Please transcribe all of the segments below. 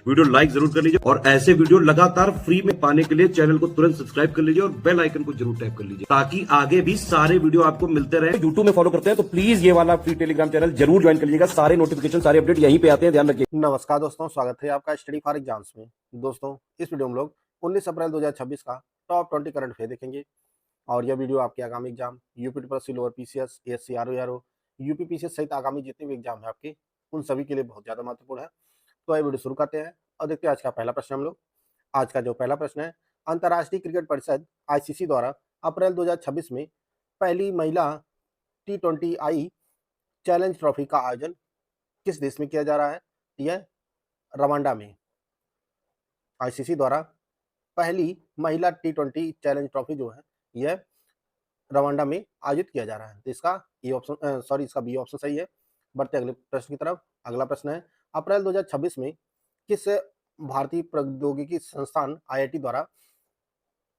Video like जरूर कर लीजिए और ऐसे वीडियो लगातार फ्री में पाने के लिए चैनल को तुरंत सब्सक्राइब कर लीजिए और बेल आइकन को जरूर टैप कर लीजिए ताकि आगे भी सारे वीडियो आपको मिलते रहे। यूट्यूब में फॉलो करते हैं तो प्लीज ये वाला फ्री टेलीग्राम चैनल जरूर ज्वाइन कर लीजिएगा। सारे नोटिफिकेशन सारे अपडेट यहीं पे आते हैं, ध्यान रखिए। नमस्कार दोस्तों, स्वागत है आपका स्टडी फॉर एग्जाम्स में। दोस्तों, इस वीडियो में हम लोग 19 अप्रैल 2026 का टॉप 20 करंट अफेयर देखेंगे और यह वीडियो आपके आगामी exam UP triple lower PCS, ASC, RO, UP PCS सहित आगामी जितने भी एग्जाम है आपके, उन सभी के लिए बहुत ज्यादा महत्वपूर्ण है। तो ये वीडियो शुरू करते हैं और देखते हैं आज का पहला प्रश्न हम लोग। आज का जो पहला प्रश्न है, अंतर्राष्ट्रीय क्रिकेट परिषद आईसीसी द्वारा अप्रैल 2026 में पहली महिला T20I चैलेंज ट्रॉफी का आयोजन किस देश में किया जा रहा है? यह रवांडा में। आईसीसी द्वारा पहली महिला T20 चैलेंज ट्रॉफी जो है यह रवांडा में आयोजित किया जा रहा है। तो इसका ए ऑप्शन इसका बी ऑप्शन सही है। बढ़ते अगले प्रश्न की तरफ। अगला प्रश्न है, अप्रैल 2026 में किस भारतीय प्रौद्योगिकी संस्थान आईआईटी द्वारा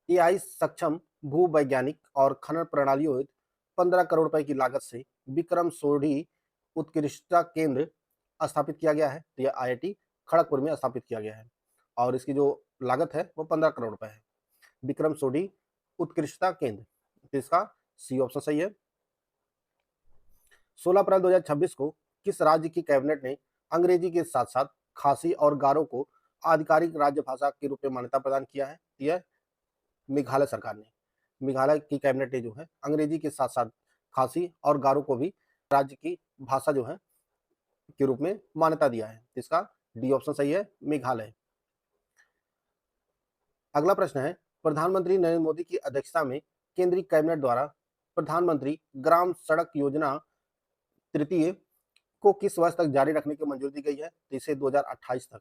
एआई सक्षम भूवैज्ञानिक और खनन प्रणालियों 15 करोड़ रुपए की लागत से विक्रम सोढ़ी उत्कृष्टता केंद्र स्थापित किया गया है? तो यह आईआईटी खड़गपुर में स्थापित किया गया है और इसकी जो लागत है वो 15 करोड़ रुपए है। विक्रम सोढ़ी उत्कृष्टता केंद्र, तो इसका सी ऑप्शन सही है। 16 अप्रैल 2026 को किस राज्य की कैबिनेट ने अंग्रेजी के साथ साथ खासी और गारो को आधिकारिक राज्य भाषा के रूप में मान्यता प्रदान किया है? यह मेघालय सरकार ने, मेघालय की कैबिनेट ने जो है अंग्रेजी के साथ साथ खासी और गारो को भी राज्य की भाषा जो है के रूप में मान्यता दिया है। इसका डी ऑप्शन सही है, मेघालय। अगला प्रश्न है, प्रधानमंत्री नरेंद्र मोदी की अध्यक्षता में केंद्रीय कैबिनेट द्वारा प्रधानमंत्री ग्राम सड़क योजना तृतीय को किस वर्ष तक जारी रखने की मंजूरी दी गई है? तो इसे 2028 तक,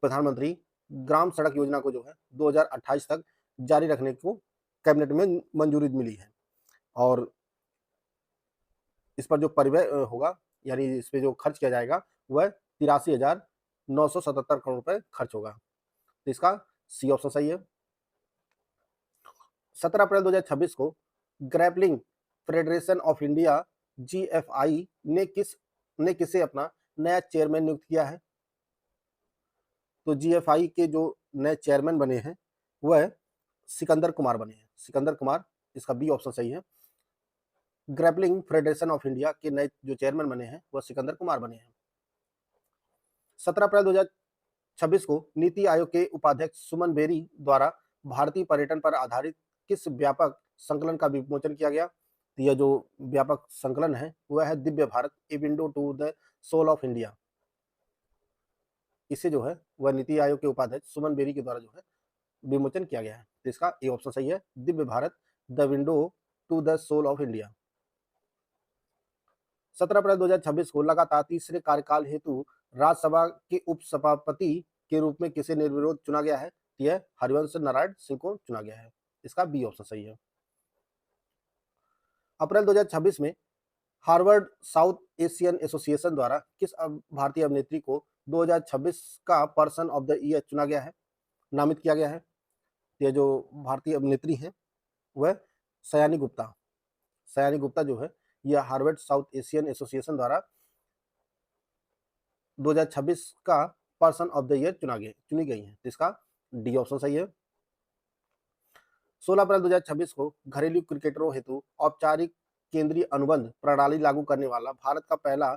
प्रधानमंत्री ग्राम सड़क योजना को जो है 2028 तक जारी रखने को कैबिनेट में मंजूरी मिली है और इस पर जो परिव्यय होगा यानी इस पे जो खर्च किया जाएगा वह 83,977 करोड़ रुपए खर्च होगा। तो इसका सी ऑप्शन सही है। 17 अप्रैल 2026 को grappling federation of India GFI ने किसे अपना नया चेयरमैन नियुक्त किया है? तो GFI के जो नए चेयरमैन बने हैं वह सिकंदर कुमार बने हैं। सिकंदर कुमार, इसका बी ऑप्शन सही है। ग्रैपलिंग फेडरेशन ऑफ इंडिया के नए जो चेयरमैन बने हैं वह सिकंदर कुमार बने हैं। 17 अप्रैल 2026 को नीति आयोग के उपाध्यक्ष सुमन बेरी द्वारा भारतीय पर्यटन पर आधारित किस व्यापक संकलन का विमोचन किया गया? तो यह जो व्यापक संकलन है वह है Divya Bharat, a window to the soul of India. इसे जो है वह नीति आयोग के उपाध्यक्ष सुमन बेरी के द्वारा जो है विमोचन किया गया है। तो इसका ए ऑप्शन सही है, Divya Bharat, the window to the soul of India. 17 April 2026 को लगातार तीसरे कार्यकाल हेतु राज्यसभा के उपसभापति के रूप में किसे निर्विरोध चुना गया है? यह हरिवंश नारायण सिंह को चुना गया है। इसका बी ऑप्शन सही है। अप्रैल 2026 में हार्वर्ड साउथ एशियन एसोसिएशन द्वारा किस भारतीय अभिनेत्री को 2026 का पर्सन ऑफ द ईयर चुना गया है, नामित किया गया है? ये जो भारतीय अभिनेत्री हैं वह सयानी गुप्ता, सयानी गुप्ता जो है यह हार्वर्ड साउथ एशियन एसोसिएशन द्वारा 2026 का पर्सन ऑफ द ईयर चुनी गई है। इसका डी ऑप्शन सही है। 16 अप्रैल 2026 को घरेलू क्रिकेटरों हेतु औपचारिक केंद्रीय अनुबंध प्रणाली लागू करने वाला भारत का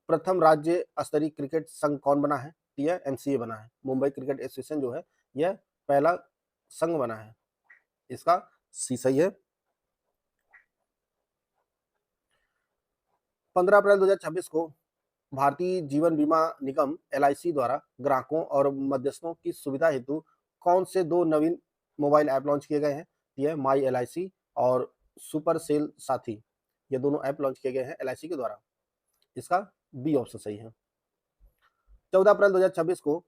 प्रथम राज्य स्तरीय क्रिकेट संघ कौन बना है? यह एमसीए बना है। मुंबई क्रिकेट एसोसिएशन जो है यह पहला संघ बना है। इसका सी सही है। 15 अप्रैल 2026 को भारतीय जीवन बीमा निगम LIC द्वारा ग्राहकों और मध्यस्थों की सुविधा हेतु कौन से दो नवीन मोबाइल ऐप लॉन्च किए गए हैं? यह माई LIC और सुपर सेल साथी, ये दोनों ऐप लॉन्च किए गए हैं LIC के द्वारा। इसका बी ऑप्शन सही है। 14 अप्रैल 2026 को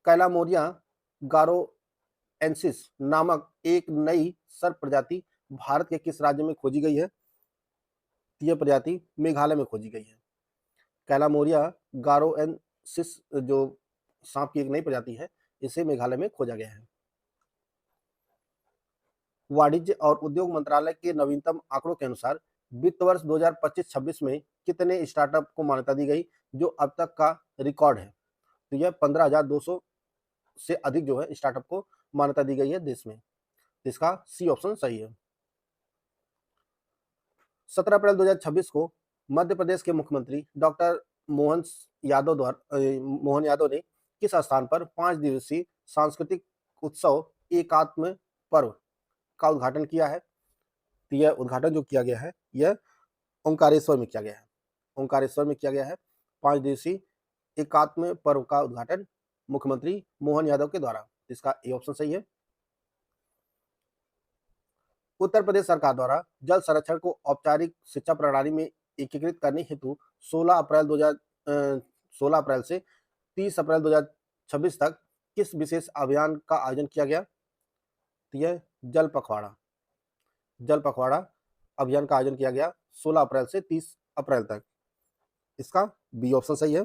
कैलामोरिया गारोएंसिस नामक एक नई सर्प प्रजाति भारत के किस राज्य में खोजी गई है? यह प्रजाति मेघालय में खोजी गई है। कैलामोरिया गारोएंसिस जो सांप की एक नई प्रजाति है, इसे मेघालय में खोजा गया है। वाणिज्य और उद्योग मंत्रालय के नवीनतम आंकड़ों के अनुसार वित्त वर्ष 2025-26 में कितने स्टार्टअप को मान्यता दी गई, जो अब तक का रिकॉर्ड है? तो यह 15,200 से अधिक जो है स्टार्टअप को मान्यता दी गई है देश में। तो इसका सी ऑप्शन सही है। 17 अप्रैल 2026 को मध्य प्रदेश के मुख्यमंत्री डॉक्टर मोहन यादव ने किस स्थान पर 5 दिवसीय सांस्कृतिक उत्सव एकात्म पर्व का उद्घाटन किया है? तो यह उद्घाटन जो किया गया है यह ओंकारेश्वर में किया गया है। ओंकारेश्वर में किया गया है 5 दिवसीय एकात्म पर्व का उद्घाटन मुख्यमंत्री मोहन यादव के द्वारा। इसका ए ऑप्शन सही है। उत्तर प्रदेश सरकार द्वारा जल संरक्षण को औपचारिक शिक्षा प्रणाली में एकीकृत करने हेतु 16 अप्रैल से 30 अप्रैल 2026 तक किस विशेष अभियान का आयोजन किया गया? तो यह जल पखवाड़ा अभियान का आयोजन किया गया 16 अप्रैल से 30 अप्रैल तक। इसका बी ऑप्शन सही है।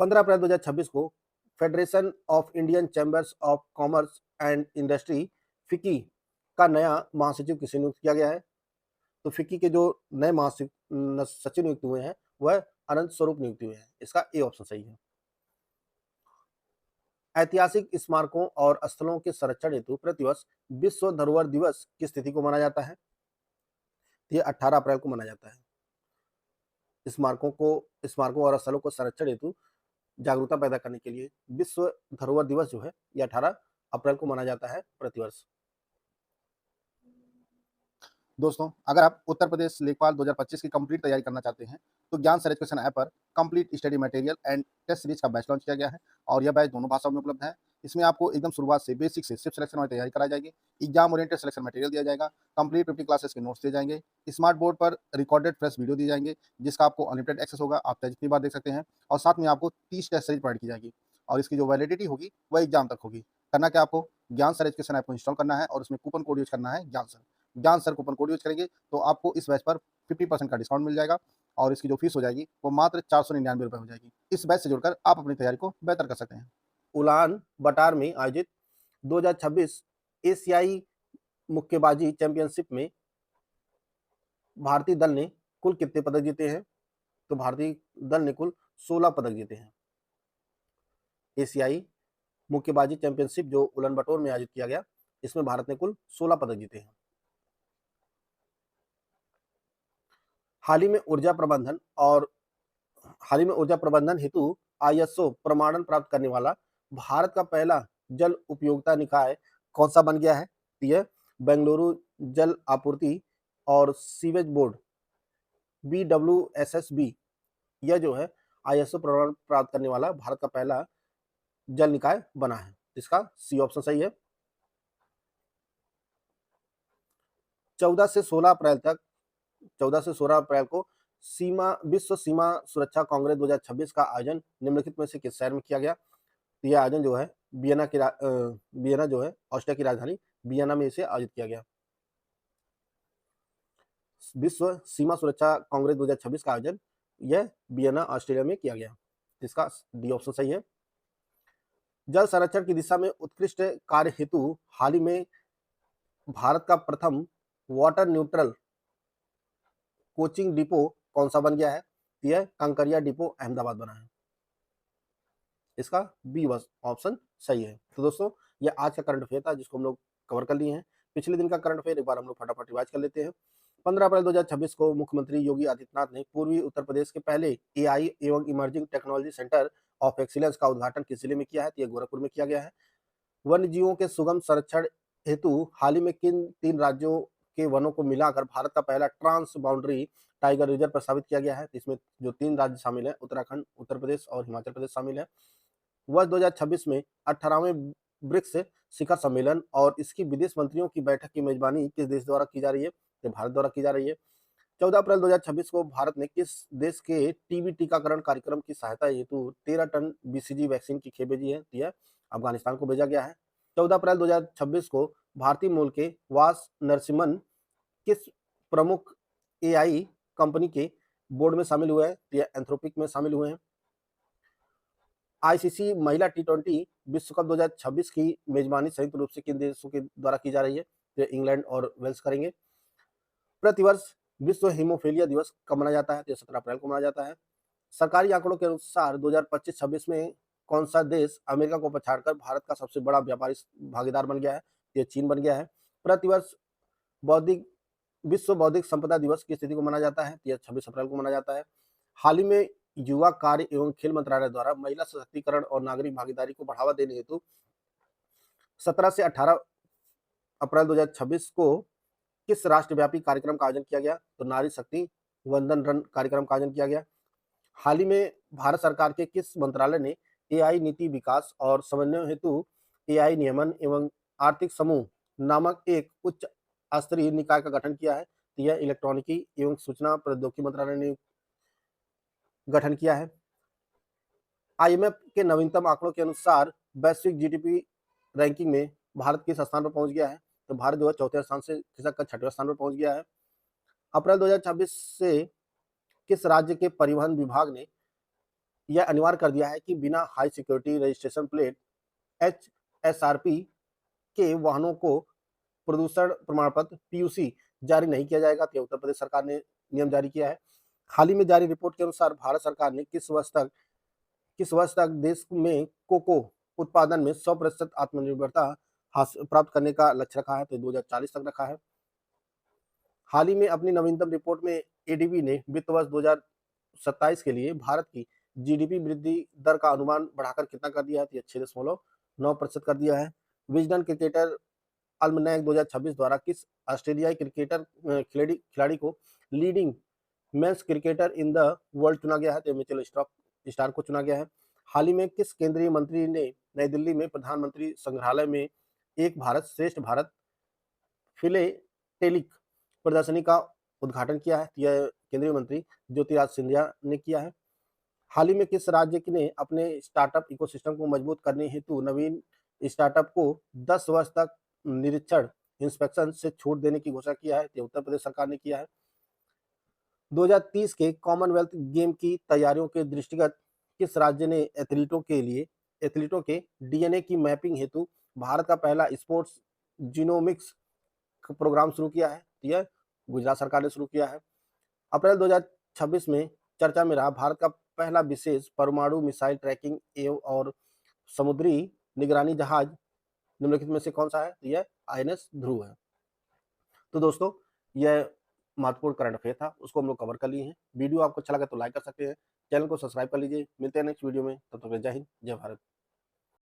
15 अप्रैल 2026 को federation of Indian chambers of commerce and industry FICCI का नया महासचिव किसे नियुक्त किया गया है? तो फिक्की के जो नए सचिव नियुक्त हुए हैं वह अनंत स्वरूप नियुक्त हुए हैं। इसका ए ऑप्शन सही है। ऐतिहासिक स्मारकों और स्थलों के संरक्षण हेतु प्रतिवर्ष विश्व धरोहर दिवस किस तिथि को माना जाता है? ये 18 अप्रैल को माना जाता है। स्मारकों और स्थलों को संरक्षण हेतु जागरूकता पैदा करने के लिए विश्व धरोहर दिवस जो है यह 18 अप्रैल को माना जाता है प्रतिवर्ष। दोस्तों, अगर आप उत्तर प्रदेश लेखपाल 2025 की कंप्लीट तैयारी करना चाहते हैं तो ज्ञान सर एजुकेशन ऐप पर complete study material and test series का बैच लॉन्च किया गया है और यह बैच दोनों भाषाओं में उपलब्ध है। इसमें आपको एकदम शुरुआत से बेसिक से सिर्फ सिलेक्शन वाली तैयारी कराई जाएगी। एग्जाम ओरिएंटेड सिलेक्शन मटेरियल दिया जाएगा। कंप्लीट 50 क्लासेस के नोट्स दिए जाएंगे। स्मार्ट बोर्ड पर रिकॉर्डेड फ्रेश वीडियो दिए जाएंगे जिसका आपको अनलिमिटेड एक्सेस होगा, आप चाहे जितनी बार देख सकते हैं। और साथ में आपको 30 टेस्ट सीरीज प्रोवाइड की जाएगी और इसकी जो वैलिडिटी होगी वह एग्जाम तक होगी। करना क्या, आपको ज्ञान सर एजुकेशन ऐप को इंस्टॉल करना है और उसमें कूपन कोड यूज करना है ज्ञान सर कूपन कोड यूज करेंगे तो आपको इस बैच पर 50% का डिस्काउंट मिल जाएगा और इसकी जो फीस हो जाएगी वो मात्र 499 रुपये हो जाएगी। इस बैच से जुड़कर आप अपनी तैयारी को बेहतर कर सकते हैं। उलान बटार में आयोजित 2026 एशियाई मुक्केबाजी चैंपियनशिप में भारतीय दल ने कुल कितने पदक जीते हैं? तो भारतीय दल ने कुल 16 पदक जीते हैं। एशियाई मुक्केबाजी चैंपियनशिप जो उलानबटोर में आयोजित किया गया इसमें भारत ने कुल 16 पदक जीते हैं। हाल ही में ऊर्जा प्रबंधन हेतु ISO प्रमाणन प्राप्त करने वाला भारत का पहला जल उपयोगिता निकाय कौन सा बन गया है? यह बेंगलुरु जल आपूर्ति और सीवेज बोर्ड BWSSB यह जो है ISO प्रमाण प्राप्त करने वाला भारत का पहला जल निकाय बना है। इसका सी ऑप्शन सही है। 14 से 16 अप्रैल को विश्व सीमा सुरक्षा कांग्रेस 2026 का आयोजन निम्नलिखित में से किस शहर में किया गया? यह आयोजन जो है वियना जो है ऑस्ट्रिया की राजधानी वियना में इसे आयोजित किया गया। विश्व सीमा सुरक्षा कांग्रेस 2026 का आयोजन यह वियना ऑस्ट्रेलिया में किया गया। इसका डी ऑप्शन सही है। जल संरक्षण की दिशा में उत्कृष्ट कार्य हेतु हाल ही में भारत का प्रथम वाटर न्यूट्रल कोचिंग डिपो कौन सा बन गया है? यह कंकरिया डिपो अहमदाबाद बना है। इसका बी ऑप्शन सही है। तो दोस्तों, यह आज का करंट अफेयर था जिसको हम लोग कवर कर लिए हैं। पिछले दिन का करंट अफेयर एक बार हम लोग फटाफट रिवाइज कर लेते हैं। 15 अप्रैल 2026 को मुख्यमंत्री योगी आदित्यनाथ ने पूर्वी उत्तर प्रदेश के पहले AI एवं emerging technology centre of excellence का उद्घाटन किस जिले में किया है? तो यह गोरखपुर में किया गया है। वन्य जीवों के सुगम संरक्षण हेतु हाल ही में किन 3 राज्यों के वनों को मिलाकर भारत का पहला ट्रांस बाउंड्री टाइगर रिजर्व प्रस्तावित किया गया है? इसमें जो 3 राज्य शामिल हैं, उत्तराखंड, उत्तर प्रदेश और हिमाचल प्रदेश शामिल है। वर्ष 2026 में 18वें ब्रिक्स शिखर सम्मेलन और इसकी विदेश मंत्रियों की बैठक की मेजबानी किस देश द्वारा की जा रही है? ये भारत द्वारा की जा रही है। 14 अप्रैल 2026 को भारत ने किस देश के टीबी टीकाकरण कार्यक्रम की सहायता हेतु 13 टन BCG वैक्सीन की खेप भेजी है? यह अफगानिस्तान को भेजा गया है। 14 अप्रैल 2026 को भारतीय मूल के वास नरसिम्हन किस प्रमुख AI कंपनी के बोर्ड में शामिल हुए हैं? यह एंथ्रोपिक में शामिल हुए हैं। ICC महिला T20 विश्व कप 2026 की मेजबानी संयुक्त रूप से किन देशों के द्वारा की जा रही है? तो इंग्लैंड और वेल्स करेंगे। प्रतिवर्ष विश्व हीमोफीलिया दिवस कब मनाया जाता है? तो 17 अप्रैल को मनाया जाता है। सरकारी आंकड़ों के अनुसार 2025-26 में कौन सा देश अमेरिका को पछाड़कर भारत का सबसे बड़ा व्यापारी भागीदार बन गया है? ये चीन बन गया है। प्रतिवर्ष बौद्धिक विश्व बौद्धिक संपदा दिवस की स्थिति को मनाया जाता है, यह 26 अप्रैल को मनाया जाता है। हाल ही में युवा कार्य एवं खेल मंत्रालय द्वारा महिला सशक्तिकरण और नागरिक भागीदारी को बढ़ावा देने हेतु 17 से 18 अप्रैल 2026 को किस राष्ट्रव्यापी कार्यक्रम का आयोजन किया गया? तो नारी शक्ति वंदन रन कार्यक्रम का आयोजन किया गया। हाल ही में भारत सरकार के किस मंत्रालय ने एआई नीति विकास और समन्वय हेतु एआई नियमन एवं आर्थिक समूह नामक एक उच्च स्तरीय निकाय का गठन किया है? तो यह इलेक्ट्रॉनिकी एवं सूचना प्रौद्योगिकी मंत्रालय ने गठन किया है। आईएमएफ के नवीनतम आंकड़ों के अनुसार वैश्विक जीडीपी रैंकिंग में भारत किस स्थान पर पहुंच गया है? तो भारत जो है चौथे स्थान से खिसक कर 6वें स्थान पर पहुंच गया है। अप्रैल 2026 से किस राज्य के परिवहन विभाग ने यह अनिवार्य कर दिया है कि बिना high security registration plate HSRP के वाहनों को प्रदूषण प्रमाण पत्र PUC जारी नहीं किया जाएगा? तो उत्तर प्रदेश सरकार ने नियम जारी किया है। हाल ही में जारी रिपोर्ट के अनुसार भारत सरकार ने किस वर्ष तक देश में कोको उत्पादन में 100% आत्मनिर्भरता प्राप्त करने का लक्ष्य रखा है? तो 2040 तक रखा है। हाल ही में अपनी नवीनतम रिपोर्ट में एडीबी ने वित्त वर्ष 2027 के लिए भारत की जीडीपी वृद्धि दर का अनुमान बढ़ाकर कितना कर दिया है? तो 6.9% कर दिया है। विजडन क्रिकेटर अल्मनैक 2026 द्वारा किस ऑस्ट्रेलियाई क्रिकेटर खिलाड़ी को leading men's cricketer in the world चुना गया है? तो मिचेल स्टार्क को चुना गया है। हाल ही में किस केंद्रीय मंत्री ने नई दिल्ली में प्रधानमंत्री संग्रहालय में एक भारत श्रेष्ठ भारत फिलेटेलिक प्रदर्शनी का उद्घाटन किया है? यह केंद्रीय मंत्री ज्योतिरादित्य सिंधिया ने किया है। हाल ही में किस राज्य ने अपने स्टार्टअप इकोसिस्टम को मजबूत करने हेतु नवीन स्टार्टअप को 10 वर्ष तक निरीक्षण इंस्पेक्शन से छूट देने की घोषणा किया है? तो उत्तर प्रदेश सरकार ने किया है। 2030 के कॉमनवेल्थ गेम की तैयारियों के दृष्टिगत किस राज्य ने एथलीटों के डीएनए की मैपिंग हेतु भारत का पहला स्पोर्ट्स जीनोमिक्स प्रोग्राम शुरू किया है? यह गुजरात सरकार ने शुरू किया है। अप्रैल 2026 में चर्चा में रहा भारत का पहला विशेष परमाणु मिसाइल ट्रैकिंग एवं और समुद्री निगरानी जहाज निम्नलिखित में से कौन सा है? यह INS ध्रुव है। तो दोस्तों, यह महत्वपूर्ण करंट अफेयर था, उसको हम लोग कवर कर लिए हैं। वीडियो आपको अच्छा लगा तो लाइक कर सकते हैं, चैनल को सब्सक्राइब कर लीजिए। मिलते हैं नेक्स्ट वीडियो में, तब तक जय हिंद, जय भारत।